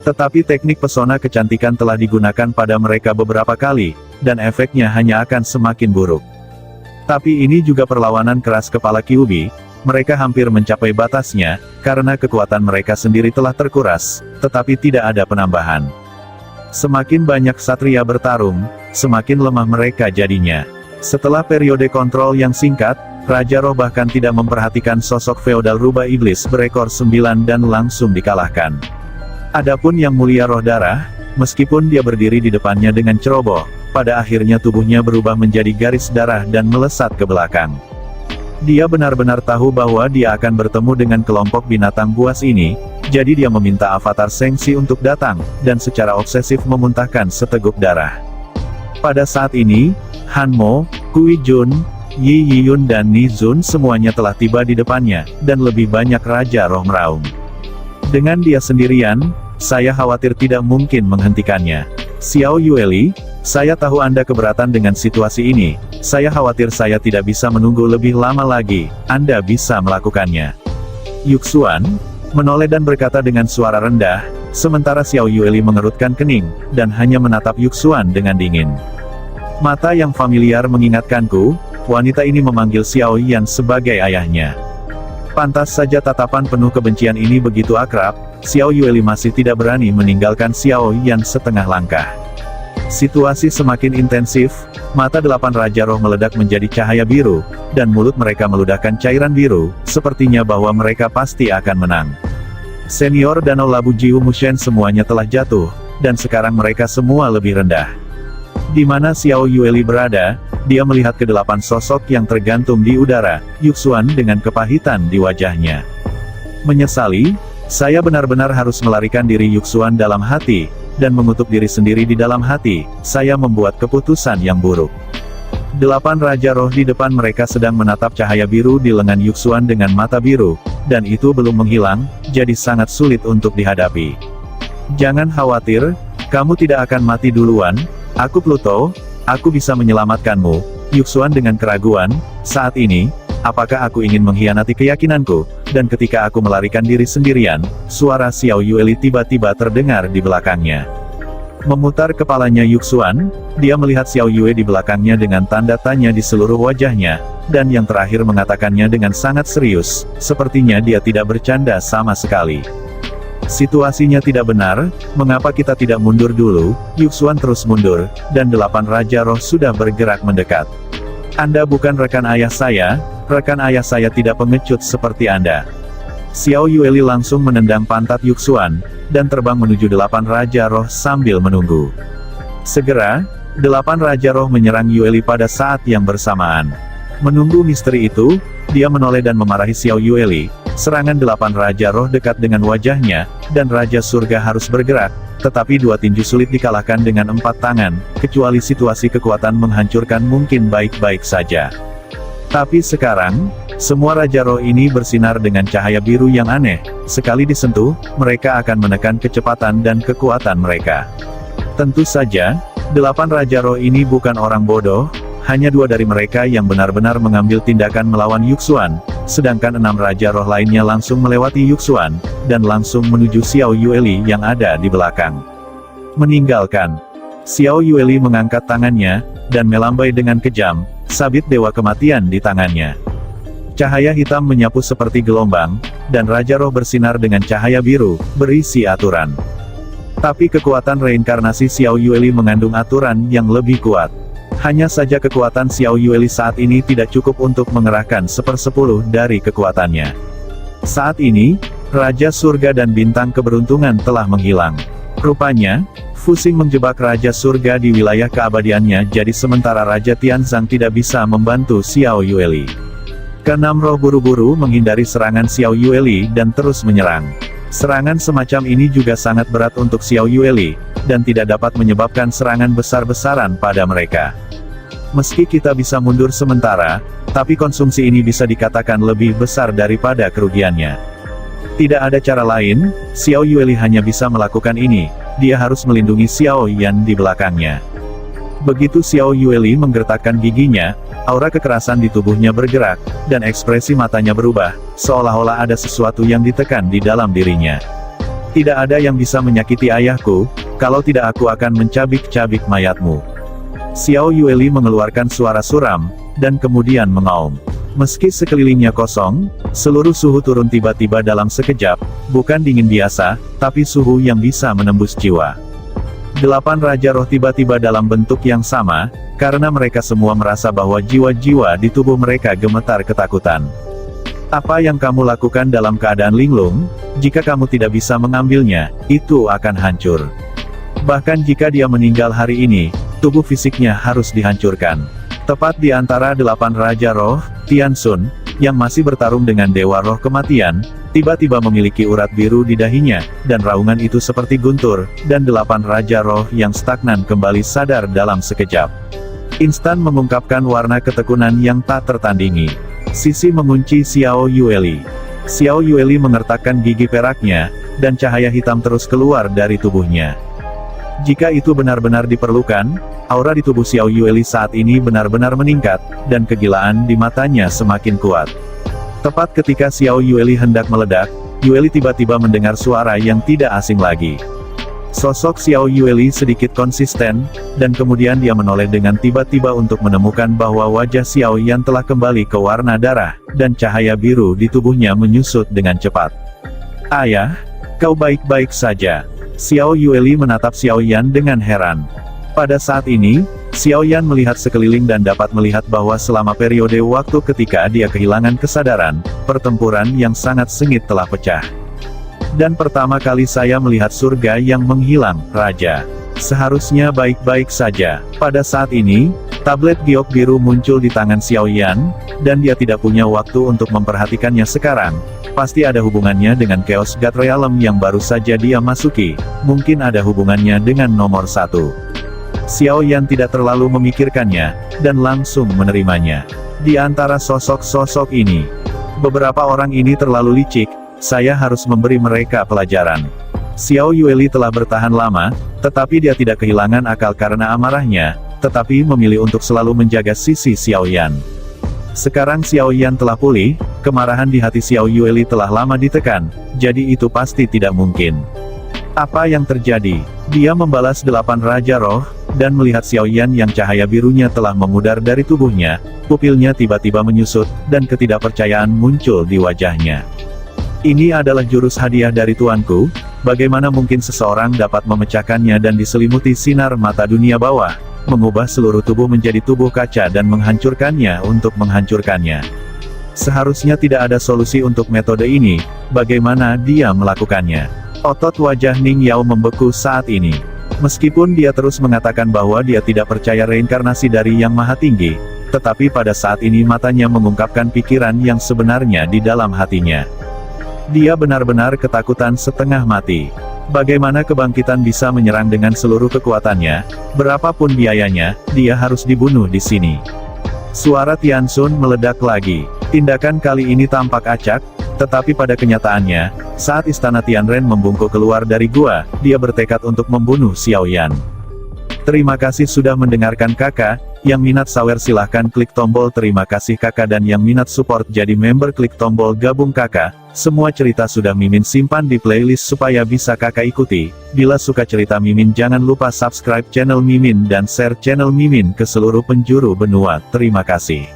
Tetapi teknik pesona kecantikan telah digunakan pada mereka beberapa kali, dan efeknya hanya akan semakin buruk. Tapi ini juga perlawanan keras kepala Kyuubi, mereka hampir mencapai batasnya, karena kekuatan mereka sendiri telah terkuras, tetapi tidak ada penambahan. Semakin banyak ksatria bertarung, semakin lemah mereka jadinya. Setelah periode kontrol yang singkat, Raja Roh bahkan tidak memperhatikan sosok feodal rubah iblis berekor 9 dan langsung dikalahkan. Adapun Yang Mulia Roh Darah, meskipun dia berdiri di depannya dengan ceroboh, pada akhirnya tubuhnya berubah menjadi garis darah dan melesat ke belakang. Dia benar-benar tahu bahwa dia akan bertemu dengan kelompok binatang buas ini, jadi dia meminta avatar Sengsi untuk datang, dan secara obsesif memuntahkan seteguk darah. Pada saat ini, Hanmo, Kui Jun, Yi Yiyun dan Ni Zun semuanya telah tiba di depannya, dan lebih banyak Raja Roh meraung. Dengan dia sendirian, saya khawatir tidak mungkin menghentikannya. Xiao Yueli, saya tahu Anda keberatan dengan situasi ini, saya khawatir saya tidak bisa menunggu lebih lama lagi, Anda bisa melakukannya. Yuxuan menoleh dan berkata dengan suara rendah, sementara Xiao Yueli mengerutkan kening, dan hanya menatap Yuxuan dengan dingin. Mata yang familiar mengingatkanku, wanita ini memanggil Xiao Yan sebagai ayahnya. Pantas saja tatapan penuh kebencian ini begitu akrab, Xiao Yueli masih tidak berani meninggalkan Xiao Yan setengah langkah. Situasi semakin intensif, mata 8 Raja Roh meledak menjadi cahaya biru, dan mulut mereka meludahkan cairan biru, sepertinya bahwa mereka pasti akan menang. Senior Danau Labu Jiu Mushen semuanya telah jatuh, dan sekarang mereka semua lebih rendah. Di mana Xiao Yueli berada, dia melihat ke-8 sosok yang tergantung di udara, Yuxuan dengan kepahitan di wajahnya. Menyesali, saya benar-benar harus melarikan diri Yuxuan dalam hati, dan mengutuk diri sendiri di dalam hati, saya membuat keputusan yang buruk. 8 Raja Roh di depan mereka sedang menatap cahaya biru di lengan Yuxuan dengan mata biru, dan itu belum menghilang, jadi sangat sulit untuk dihadapi. Jangan khawatir, kamu tidak akan mati duluan, aku Pluto, aku bisa menyelamatkanmu, Yuxuan dengan keraguan, saat ini, apakah aku ingin mengkhianati keyakinanku, dan ketika aku melarikan diri sendirian, suara Xiao Yueli tiba-tiba terdengar di belakangnya. Memutar kepalanya Yuxuan, dia melihat Xiao Yue di belakangnya dengan tanda tanya di seluruh wajahnya, dan yang terakhir mengatakannya dengan sangat serius, sepertinya dia tidak bercanda sama sekali. Situasinya tidak benar, mengapa kita tidak mundur dulu? Yuxuan terus mundur, dan 8 Raja Roh sudah bergerak mendekat. Anda bukan rekan ayah saya tidak pengecut seperti Anda. Xiao Yueli langsung menendang pantat Yuxuan, dan terbang menuju 8 Raja Roh sambil menunggu. Segera, 8 Raja Roh menyerang Yueli pada saat yang bersamaan. Menunggu misteri itu, dia menoleh dan memarahi Xiao Yueli. Serangan 8 Raja Roh dekat dengan wajahnya, dan Raja Surga harus bergerak, tetapi 2 tinju sulit dikalahkan dengan 4 tangan, kecuali situasi kekuatan menghancurkan mungkin baik-baik saja. Tapi sekarang, semua Raja Roh ini bersinar dengan cahaya biru yang aneh, sekali disentuh, mereka akan menekan kecepatan dan kekuatan mereka. Tentu saja, 8 Raja Roh ini bukan orang bodoh, hanya 2 dari mereka yang benar-benar mengambil tindakan melawan Yuxuan, sedangkan 6 Raja Roh lainnya langsung melewati Yuxuan, dan langsung menuju Xiao Yueli yang ada di belakang. Meninggalkan. Xiao Yueli mengangkat tangannya, dan melambai dengan kejam, sabit Dewa Kematian di tangannya. Cahaya hitam menyapu seperti gelombang, dan Raja Roh bersinar dengan cahaya biru, berisi aturan. Tapi kekuatan reinkarnasi Xiao Yueli mengandung aturan yang lebih kuat. Hanya saja kekuatan Xiao Yueli saat ini tidak cukup untuk mengerahkan 1/10 dari kekuatannya. Saat ini, Raja Surga dan Bintang Keberuntungan telah menghilang. Rupanya, Fusing menjebak Raja Surga di wilayah keabadiannya, jadi sementara Raja Tianzang tidak bisa membantu Xiao Yueli. Keenam roh buru-buru menghindari serangan Xiao Yueli dan terus menyerang. Serangan semacam ini juga sangat berat untuk Xiao Yueli, dan tidak dapat menyebabkan serangan besar-besaran pada mereka. Meski kita bisa mundur sementara, tapi konsumsi ini bisa dikatakan lebih besar daripada kerugiannya. Tidak ada cara lain, Xiao Yueli hanya bisa melakukan ini, dia harus melindungi Xiao Yan di belakangnya. Begitu Xiao Yueli menggertakkan giginya, aura kekerasan di tubuhnya bergerak, dan ekspresi matanya berubah, seolah-olah ada sesuatu yang ditekan di dalam dirinya. Tidak ada yang bisa menyakiti ayahku, kalau tidak aku akan mencabik-cabik mayatmu. Xiao Yueli mengeluarkan suara suram, dan kemudian mengaum. Meski sekelilingnya kosong, seluruh suhu turun tiba-tiba dalam sekejap, bukan dingin biasa, tapi suhu yang bisa menembus jiwa. 8 Raja Roh tiba-tiba dalam bentuk yang sama, karena mereka semua merasa bahwa jiwa-jiwa di tubuh mereka gemetar ketakutan. Apa yang kamu lakukan dalam keadaan linglung, jika kamu tidak bisa mengambilnya, itu akan hancur. Bahkan jika dia meninggal hari ini, tubuh fisiknya harus dihancurkan. Tepat di antara 8 Raja Roh, Tianxun, yang masih bertarung dengan Dewa Roh Kematian, tiba-tiba memiliki urat biru di dahinya, dan raungan itu seperti guntur, dan 8 Raja Roh yang stagnan kembali sadar dalam sekejap. Instan mengungkapkan warna ketekunan yang tak tertandingi. Sisi mengunci Xiao Yueli. Xiao Yueli mengertakkan gigi peraknya, dan cahaya hitam terus keluar dari tubuhnya. Jika itu benar-benar diperlukan, aura di tubuh Xiao Yueli saat ini benar-benar meningkat, dan kegilaan di matanya semakin kuat. Tepat ketika Xiao Yueli hendak meledak, Yueli tiba-tiba mendengar suara yang tidak asing lagi. Sosok Xiao Yueli sedikit konsisten, dan kemudian dia menoleh dengan tiba-tiba untuk menemukan bahwa wajah Xiao Yan telah kembali ke warna darah, dan cahaya biru di tubuhnya menyusut dengan cepat. Ayah, kau baik-baik saja. Xiao Yueli menatap Xiao Yan dengan heran. Pada saat ini, Xiao Yan melihat sekeliling dan dapat melihat bahwa selama periode waktu ketika dia kehilangan kesadaran, pertempuran yang sangat sengit telah pecah. Dan pertama kali saya melihat surga yang menghilang, Raja. Seharusnya baik-baik saja. Pada saat ini, tablet giok biru muncul di tangan Xiao Yan, dan dia tidak punya waktu untuk memperhatikannya sekarang. Pasti ada hubungannya dengan Chaos God Realm yang baru saja dia masuki, mungkin ada hubungannya dengan nomor 1. Xiao Yan tidak terlalu memikirkannya, dan langsung menerimanya. Di antara sosok-sosok ini, beberapa orang ini terlalu licik, saya harus memberi mereka pelajaran. Xiao Yueli telah bertahan lama, tetapi dia tidak kehilangan akal karena amarahnya, tetapi memilih untuk selalu menjaga sisi Xiao Yan. Sekarang Xiao Yan telah pulih, kemarahan di hati Xiao Yueli telah lama ditekan, jadi itu pasti tidak mungkin. Apa yang terjadi? Dia membalas 8 Raja Roh, dan melihat Xiao Yan yang cahaya birunya telah memudar dari tubuhnya, pupilnya tiba-tiba menyusut, dan ketidakpercayaan muncul di wajahnya. Ini adalah jurus hadiah dari tuanku, bagaimana mungkin seseorang dapat memecahkannya dan diselimuti sinar mata dunia bawah, mengubah seluruh tubuh menjadi tubuh kaca dan menghancurkannya untuk menghancurkannya. Seharusnya tidak ada solusi untuk metode ini, bagaimana dia melakukannya. Otot wajah Ning Yao membeku saat ini. Meskipun dia terus mengatakan bahwa dia tidak percaya reinkarnasi dari Yang Maha Tinggi, tetapi pada saat ini matanya mengungkapkan pikiran yang sebenarnya di dalam hatinya. Dia benar-benar ketakutan setengah mati. Bagaimana kebangkitan bisa menyerang dengan seluruh kekuatannya, berapapun biayanya, dia harus dibunuh di sini. Suara Tianxun meledak lagi. Tindakan kali ini tampak acak, tetapi pada kenyataannya, saat istana Tianren membungkuk keluar dari gua, dia bertekad untuk membunuh Xiao Yan. Terima kasih sudah mendengarkan kakak, yang minat sawer silahkan klik tombol terima kasih kakak dan yang minat support jadi member klik tombol gabung kakak. Semua cerita sudah Mimin simpan di playlist supaya bisa kakak ikuti. Bila suka cerita Mimin jangan lupa subscribe channel Mimin dan share channel Mimin ke seluruh penjuru benua. Terima kasih.